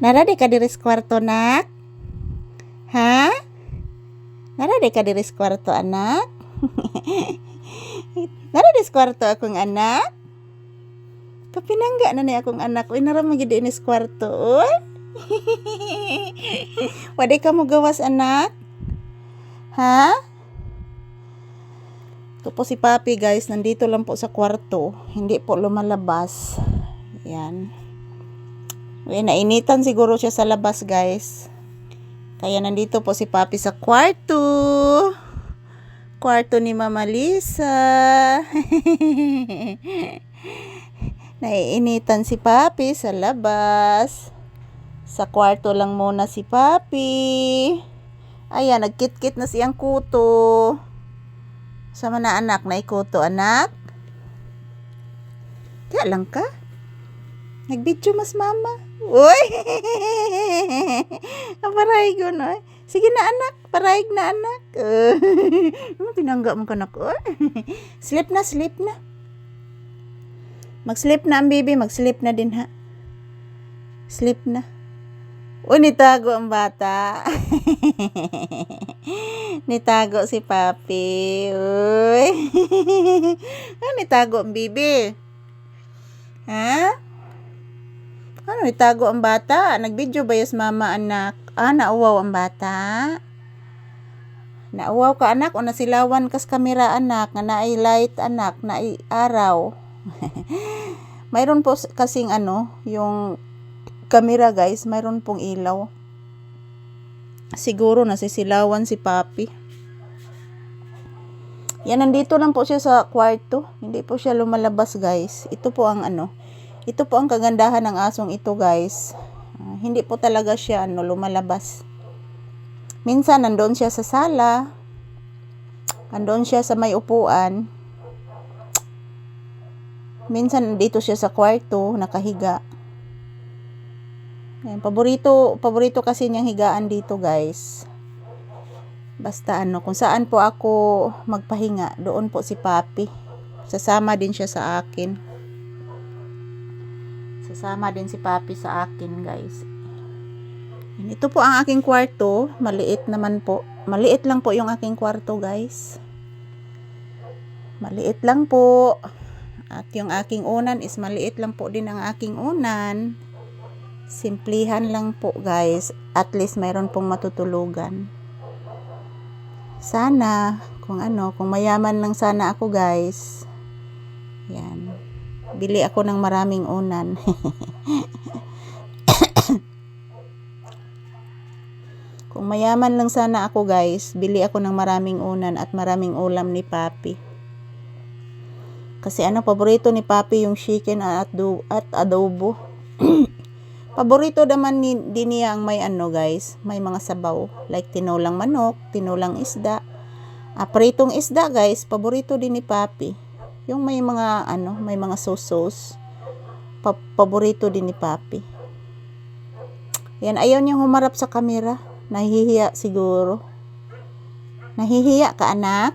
Narade ka diri sa kwarto, nak? Ha? Narade ka diri sa kwarto, anak? Narade sa kwarto akong anak? Kapinangga na ni akong anak. Uy, naramagid din sa kwarto. Uy. Waday ka mo gawas, anak? Ha? Ito po si Papi, guys. Nandito lang po sa kwarto. Hindi po lumalabas. Yan. Uy, nainitan siguro siya sa labas, guys. Kaya nandito po si Papi sa kwarto. Kwarto ni Mama Lisa. Naiinitan si Papi sa labas. Sa kwarto lang muna si Papi. Ayan, nagkit-kit na siyang kuto. Sama na anak, naikuto anak. Kaya lang ka? Nagbidyo mas mama. Uy! Paray ko no. Sige na anak, paraig na anak. Pinangga mo ka na ko. Sleep na, sleep na. Mag-sleep na ang baby, mag-sleep na din ha. Sleep na. Uy, nitago ang bata. Nitago si Papi. Uy. Nitago ang baby. Ha? Ano, itago ang bata? Nagbidyo ba yas mama anak? Nauwaw ang bata? Nauwaw ka anak o nasilawan kas kamera anak? Nga naay light anak, naay araw. Mayroon po kasing yung kamera guys, mayroon pong ilaw. Siguro nasisilawan si Papi. Yan, nandito lang po siya sa kwarto. Hindi po siya lumalabas guys. Ito po ang ito po ang kagandahan ng asong ito guys. Hindi po talaga siya lumalabas. Minsan nandoon siya sa sala. Nandoon siya sa may upuan. Minsan dito siya sa kwarto, nakahiga. Yan, paborito kasi niyang higaan dito guys. Basta kung saan po ako magpahinga, doon po si Papi. Sasama din siya sa akin. Sasama din si Papi sa akin guys. Yan, ito po ang aking kwarto. Maliit naman po. Maliit lang po yung aking kwarto guys. Maliit lang po. At yung aking unan is maliit lang po din ang aking unan. Simplihan lang po guys. At least mayroon pong matutulugan. Sana kung mayaman lang sana ako guys. Yan. Bili ako ng maraming unan. Kung mayaman lang sana ako guys, bili ako ng maraming unan at maraming ulam ni Papi. Kasi paborito ni Papi yung chicken at adobo. Paborito naman din niya ang may guys, may mga sabaw. Like tinulang manok, tinulang isda. Pritong isda guys, paborito din ni Papi. Yung may mga may mga sauce. Paborito din ni Papi. Yan, ayaw niyang humarap sa kamera. Nahihiya siguro. Nahihiya ka anak?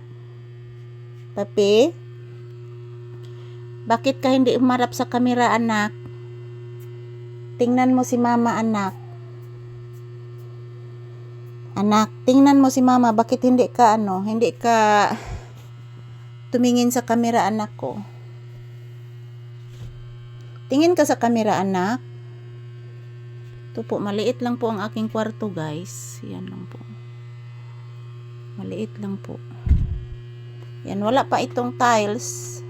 Papi? Bakit ka hindi humarap sa kamera anak? Tingnan mo si mama anak. Anak, tingnan mo si mama. Bakit hindi ka hindi ka tumingin sa kamera anak ko? Tingin ka sa kamera anak. Ito po, maliit lang po ang aking kwarto guys. Yan lang po. Maliit lang po. Yan, wala pa itong tiles.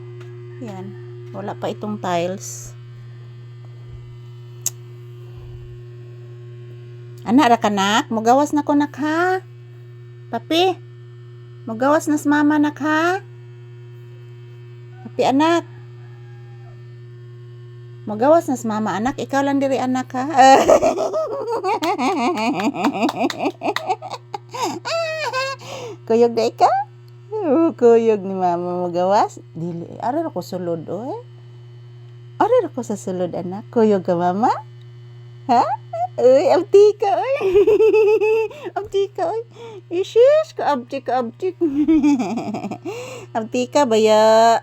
Yan, wala pa itong tiles. Anak anak, mugawas na ko nak ha? Papi, mugawas na si mama nak ha? Papi anak. Mugawas na si mama anak, ikaw lang diri anak ha? Kuyog na ikaw? Kuyog ni mama mugawas? Dili, aral ako sulod Aral ako sa sulod anak. Kuyog ka mama? Ha? Uy, abdi ka, uy. Abdi ka, uy. Isis, ka abdi. Abdi ka, baya.